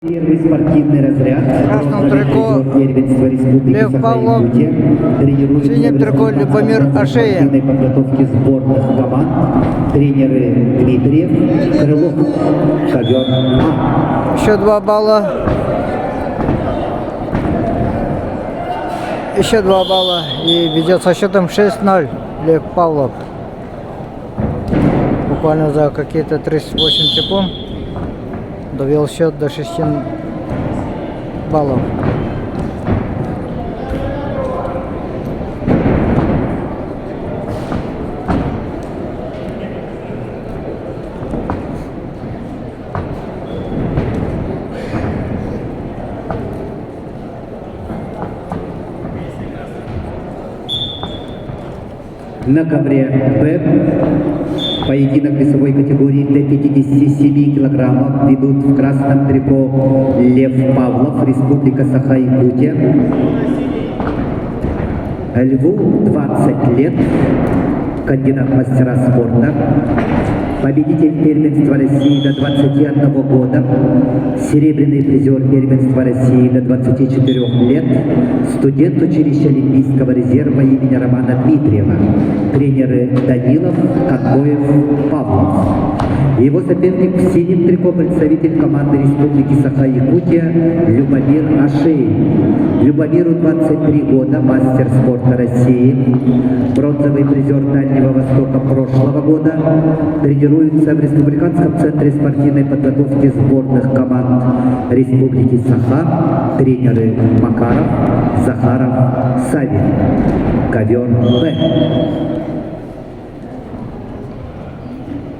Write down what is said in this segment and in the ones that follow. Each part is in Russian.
Первый спортивный разряд. В красном трико первенства Республики Лев Павлов, Саха-Якутия. в синем трико Любомир Ашеев. Подготовки сборных команд. Тренеры Дмитриев, Крылов, Ковер. Еще 2 балла. Еще 2 балла. И ведет со счетом 6-0 Лев Павлов. Буквально за какие-то 38 секунд довел счет до 6 баллов. На ковре Б поединок весовой категории до 57 килограммов ведут в красном трико Лев Павлов, Республика Саха-Якутия. Льву 20 лет, кандидат мастера спорта, победитель первенства России до 21 года, серебряный призер первенства России до 24 лет, студент училища Олимпийского резерва имени Романа Дмитриева, тренеры Данилов, Конбоев, Павлов. Его соперник в синем трико представитель команды Республики Саха-Якутия Любомир Ашеев. Любомиру 23 года, мастер спорта России, бронзовый призер Дальнего Востока прошлого года, тренируется в Республиканском центре спортивной подготовки сборных команд Республики Саха, тренеры Макаров, Захаров, Савин. Ковер Б.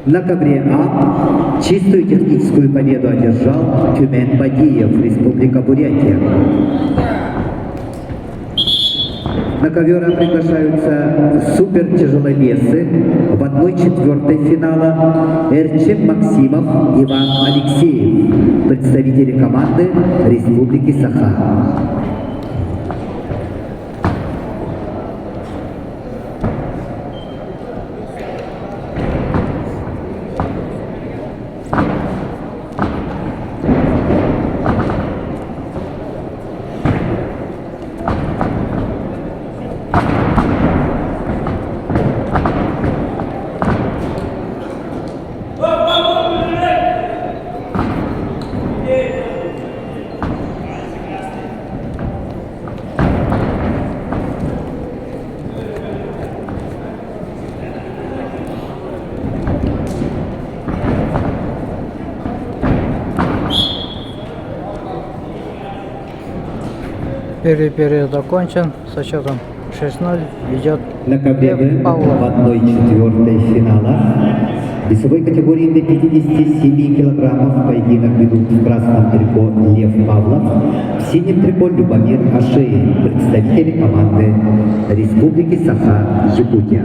На ковре А чистую техническую победу одержал Тюмен Бадиев, Республика Бурятия. На ковер А приглашаются супертяжеловесы в 1/4 финала Эрчим Максимов, Иван Алексеев, представители команды Республики Саха. Первый период окончен со счетом 6-0. Ведет На ковре Лев в Павлов. 1/4 финала весовой категории до 57 килограммов поединок ведут в красном трико Лев Павлов, в синем трико Любомир Ашеев, представители команды Республики Саха-Якутия.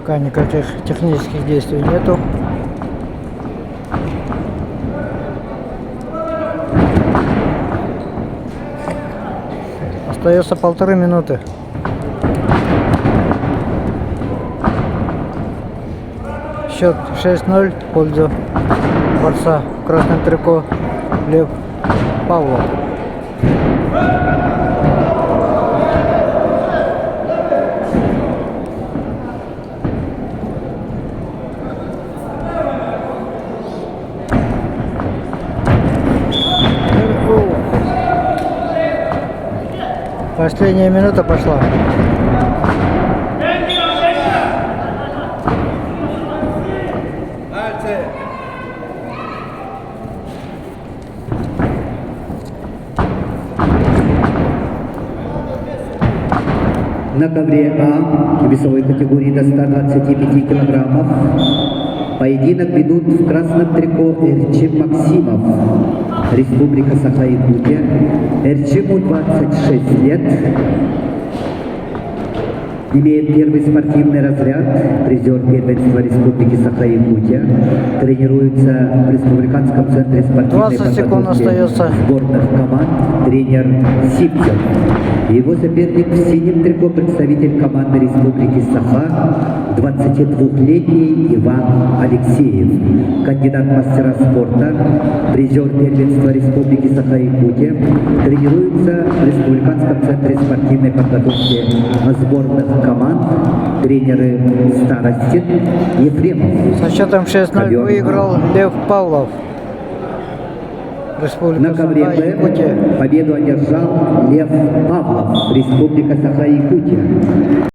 Пока никаких технических действий нету. Остается 1,5 минуты. Счет 6-0 в пользу борца в красном трико Лев Павлов. Последняя минута пошла. На ковре А весовой категории до 125 килограммов поединок ведут в красном трико Эрчим Максимов, Республика Саха-Якутия. Эрчиму 26 лет. Имеет первый спортивный разряд, призер первенства Республики Саха-Якутия. Тренируется в Республиканском центре спортивной 20 секунд подготовки остается. сборных команд тренер Сипчев. Его соперник в синем трико представитель команды Республики Саха, 22-летний Иван Алексеев, кандидат мастера спорта, призер первенства Республики Саха-Якутия. Тренируется в Республиканском центре спортивной подготовки сборных команд тренеры Старостин, Ефремов. Со счетом 6-0 выиграл Лев Павлов. Республика На ковре Саха-Якутия. Б победу одержал Лев Павлов, Республика Саха-Якутия.